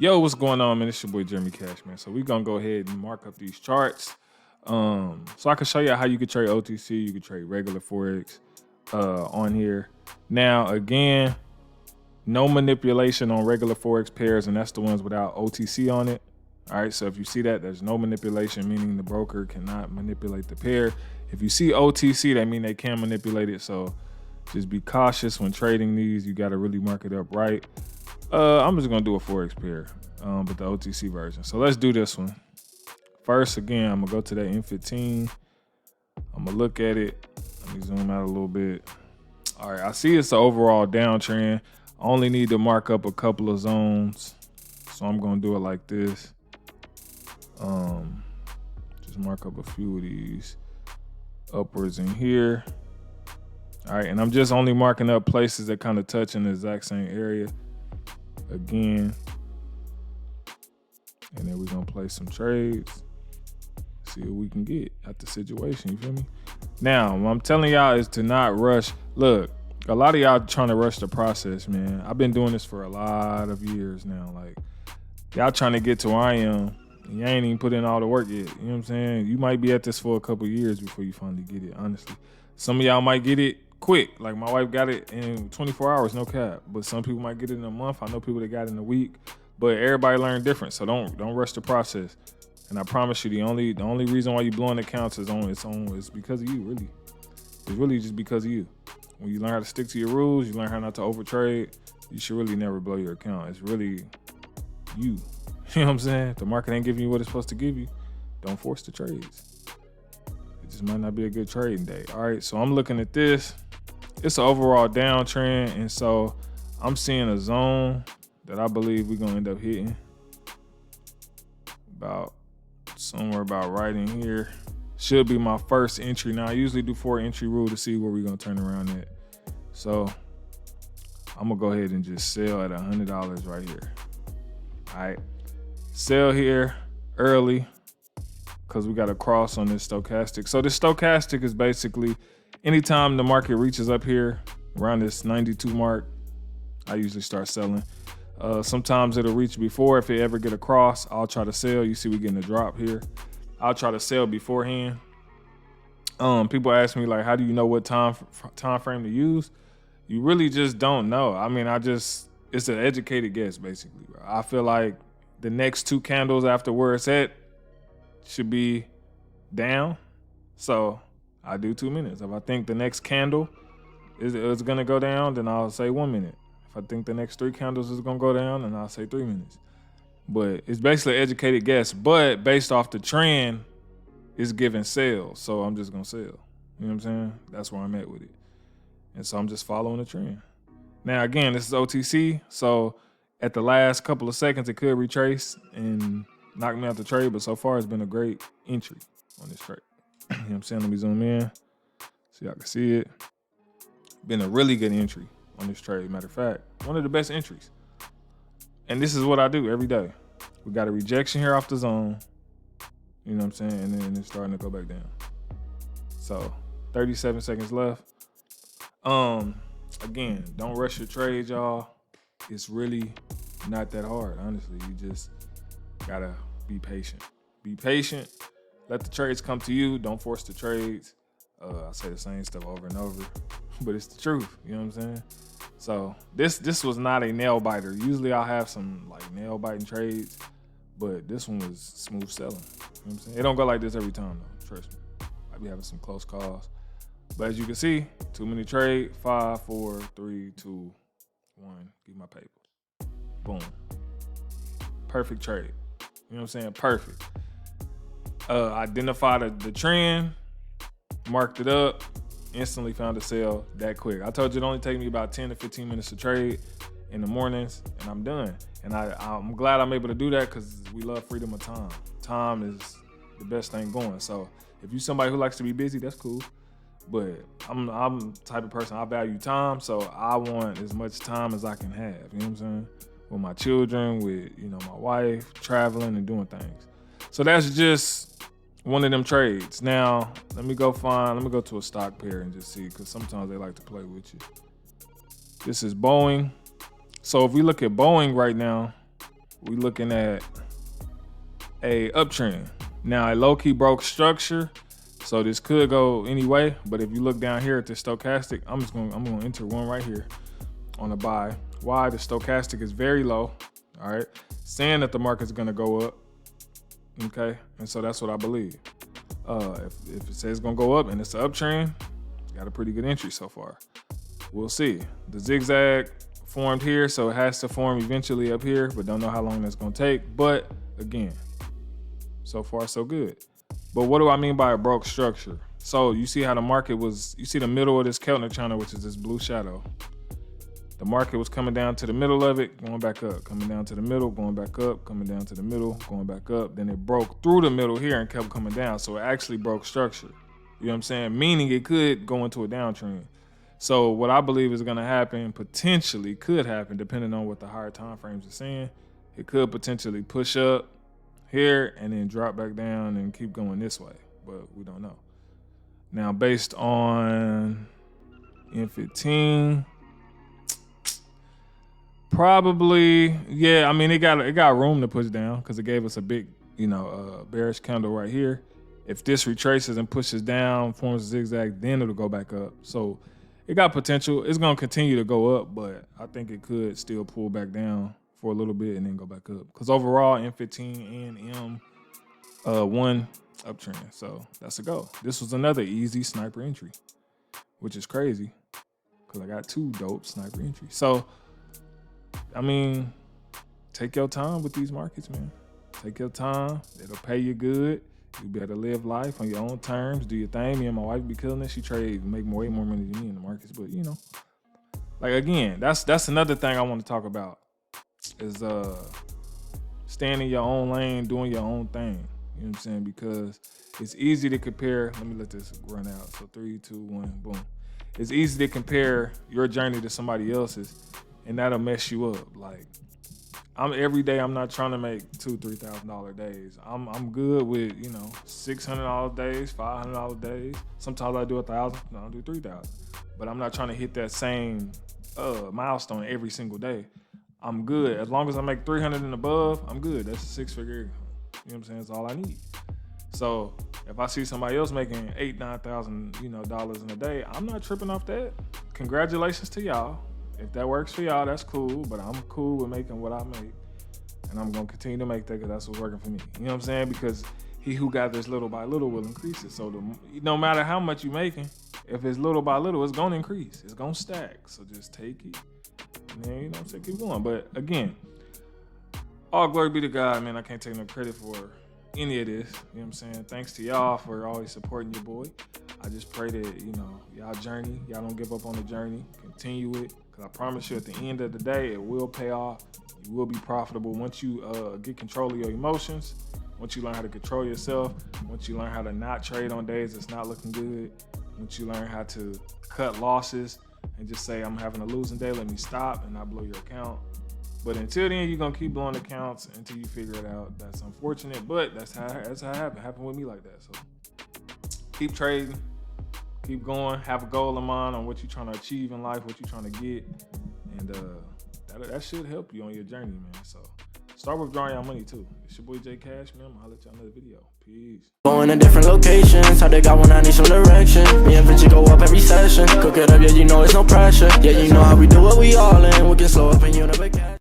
Yo, what's going on, man? It's your boy Jeremy Cash, man. So we're gonna go ahead and mark up these charts. So I can show you how you can trade OTC, you can trade regular Forex on here. Now, again, no manipulation on regular Forex pairs, and that's the ones without OTC on it. All right, so if you see that, there's no manipulation, meaning the broker cannot manipulate the pair. If you see OTC, that means they can manipulate it. So just be cautious when trading these. You got to really mark it up right. I'm just gonna do a Forex pair, but the OTC version. So let's do this one. First, again, I'm gonna go to that M15. I'm gonna look at it. Let me zoom out a little bit. All right, I see it's an overall downtrend. I only need to mark up a couple of zones. So I'm gonna do it like this. Just mark up a few of these upwards in here. All right, and I'm just only marking up places that kind of touch in the exact same area. Again, and then we're gonna play some trades, see what we can get at the situation. You feel me? Now, what I'm telling y'all is to not rush. Look, a lot of y'all trying to rush the process, man. I've been doing this for a lot of years now. Like, y'all trying to get to where I am, and you ain't even put in all the work yet. You know what I'm saying? You might be at this for a couple of years before you finally get it, honestly. Some of y'all might get it quick. Like, my wife got it in 24 hours, no cap. But some people might get it in a month. I know people that got it in a week. But everybody learn different, so don't rush the process. And I promise you, the only reason why you blowing accounts is it's because of you, really. It's really just because of you. When you learn how to stick to your rules, you learn how not to overtrade, you should really never blow your account. It's really you. You know what I'm saying? If the market ain't giving you what it's supposed to give you, don't force the trades. It just might not be a good trading day. All right, so I'm looking at this. It's an overall downtrend, and so I'm seeing a zone that I believe we're gonna end up hitting about somewhere about right in here. Should be my first entry. Now I usually do 4 entry rule to see where we're gonna turn around at. So I'm gonna go ahead and just sell at $100 right here. All right, sell here early because we got a cross on this stochastic. So this stochastic is basically anytime the market reaches up here around this 92 mark, I usually start selling. Sometimes it'll reach before. If it ever get across, I'll try to sell. You see we getting a drop here. I'll try to sell beforehand. People ask me, like, how do you know what time frame to use? You really just don't know. I mean, it's an educated guess, basically, bro. I feel like the next 2 candles after where it's at should be down. So I do 2 minutes. If I think the next candle is gonna go down, then I'll say 1 minute. If I think the next 3 candles is gonna go down, then I'll say 3 minutes. But it's basically an educated guess. But based off the trend, it's giving sales. So I'm just gonna sell. You know what I'm saying? That's where I'm at with it. And so I'm just following the trend. Now, again, this is OTC. So at the last couple of seconds, it could retrace and knock me out the trade. But so far, it's been a great entry on this trade. You know what I'm saying? Let me zoom in so y'all can see it. Been a really good entry on this trade. Matter of fact, one of the best entries. And this is what I do every day. We got a rejection here off the zone. You know what I'm saying? And then it's starting to go back down. So 37 seconds left. Again, don't rush your trades, y'all. It's really not that hard, honestly. You just gotta be patient. Be patient. Let the trades come to you. Don't force the trades. I say the same stuff over and over, but it's the truth. You know what I'm saying? So this was not a nail biter. Usually I'll have some like nail biting trades, but this one was smooth selling. You know what I'm saying? It don't go like this every time though, trust me. I be having some close calls. But as you can see, 2 minute trade, 5, 4, 3, 2, 1. Give my paper. Boom. Perfect trade. You know what I'm saying? Perfect. Identified the trend, marked it up, instantly found a sale that quick. I told you it only take me about 10 to 15 minutes to trade in the mornings, and I'm done. And I'm glad I'm able to do that because we love freedom of time. Time is the best thing going. So if you're somebody who likes to be busy, that's cool. But I'm the type of person, I value time, so I want as much time as I can have. You know what I'm saying? With my children, with my wife, traveling and doing things. So that's just one of them trades. Now, let me go to a stock pair and just see, because sometimes they like to play with you. This is Boeing. So if we look at Boeing right now, we looking at a uptrend. Now, a low-key broke structure, so this could go anyway. But if you look down here at the stochastic, I'm gonna enter one right here on a buy. Why? The stochastic is very low. All right, saying that the market's gonna go up. Okay, and so that's what I believe. If it says it's gonna go up and it's an uptrend, got a pretty good entry so far. We'll see. The zigzag formed here, so it has to form eventually up here, but don't know how long that's gonna take. But again, so far so good. But what do I mean by a broke structure? So you see how the market was, you see the middle of this Keltner channel, which is this blue shadow. The market was coming down to the middle of it, going back up, coming down to the middle, going back up, coming down to the middle, going back up. Then it broke through the middle here and kept coming down. So it actually broke structure. You know what I'm saying? Meaning it could go into a downtrend. So what I believe is gonna happen, potentially could happen, depending on what the higher time frames are saying. It could potentially push up here and then drop back down and keep going this way, but we don't know. Now, based on N15, probably, yeah, I mean, it got room to push down because it gave us a big, bearish candle right here. If this retraces and pushes down, forms a zigzag, then it'll go back up. So it got potential. It's gonna continue to go up, but I think it could still pull back down for a little bit and then go back up. Because overall, M15 and M1 uptrend. So that's a go. This was another easy sniper entry, which is crazy because I got two dope sniper entries. So, I mean, take your time with these markets, man. Take your time. It'll pay you good. You better live life on your own terms. Do your thing. Me and my wife be killing it. She trade, make way more money than me in the markets. But, like, again, that's another thing I want to talk about is staying in your own lane, doing your own thing. You know what I'm saying? Because it's easy to compare. Let me let this run out. So 3, 2, 1, boom. It's easy to compare your journey to somebody else's, and that'll mess you up. Like, every day I'm not trying to make $2,000-$3,000 days. I'm good with $600 days, $500 days. Sometimes I do 1,000. No, I do 3,000. But I'm not trying to hit that same milestone every single day. I'm good. As long as I make 300 and above, I'm good. That's a 6-figure income. You know what I'm saying? That's all I need. So if I see somebody else making $8,000-$9,000 dollars in a day, I'm not tripping off that. Congratulations to y'all. If that works for y'all, that's cool. But I'm cool with making what I make, and I'm gonna continue to make that because that's what's working for me. You know what I'm saying? Because he who gathers little by little will increase it. So no matter how much you're making, if it's little by little, it's gonna increase. It's gonna stack. So just take it. Man, you know what I'm saying? Keep going. But again, all glory be to God, man. I can't take no credit for any of this. You know what I'm saying? Thanks to y'all for always supporting your boy. I just pray that, y'all journey, y'all don't give up on the journey. Continue it. Because I promise you at the end of the day, it will pay off. You will be profitable once you get control of your emotions. Once you learn how to control yourself. Once you learn how to not trade on days that's not looking good. Once you learn how to cut losses and just say, I'm having a losing day, let me stop and not blow your account. But until then, you're going to keep blowing accounts until you figure it out. That's unfortunate, but that's how it happened. It happened with me like that. So keep trading, keep going, have a goal in mind on what you're trying to achieve in life, what you're trying to get. And that should help you on your journey, man. So start withdrawing your money too. It's your boy J Cash, man. I'll let y'all another video. Peace. Going to different locations, how they got one, I need some direction. Me and Vinci go up every session. Cook it up, yeah, it's no pressure. Yeah, you know how we do what we all in. We can slow up and you never catch.